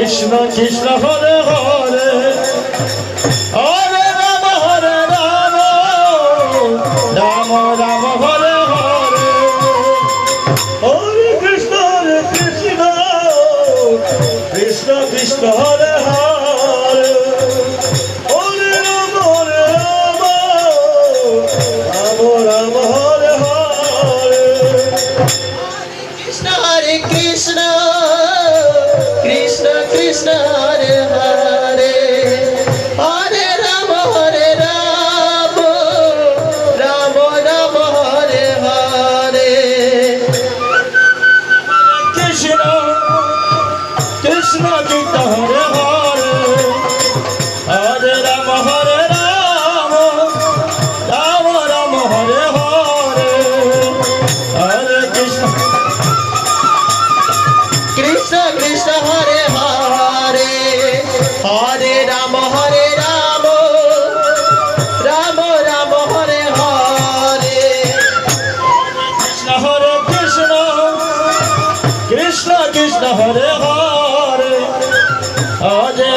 Krishna Krishna Hare Hare Hare Ram Ram Ram Hare Hare Hare Krishna Krishna Krishna Hare Hare Hare Ram Ram Ram Hare Hare Krishna Hare Krishna Krishna Krishna Hare Hare Hare Ram Ram Ram Hare Hare Krishna Krishna Krishna Hare Hare Hare Ram Ram Ram Hare Hare Hare Krishna Krishna Krishna Hare Hare Hare Ram Ram Ram Hare Hare Krishna Hare Krishna Krishna Krishna Hare Hare Hare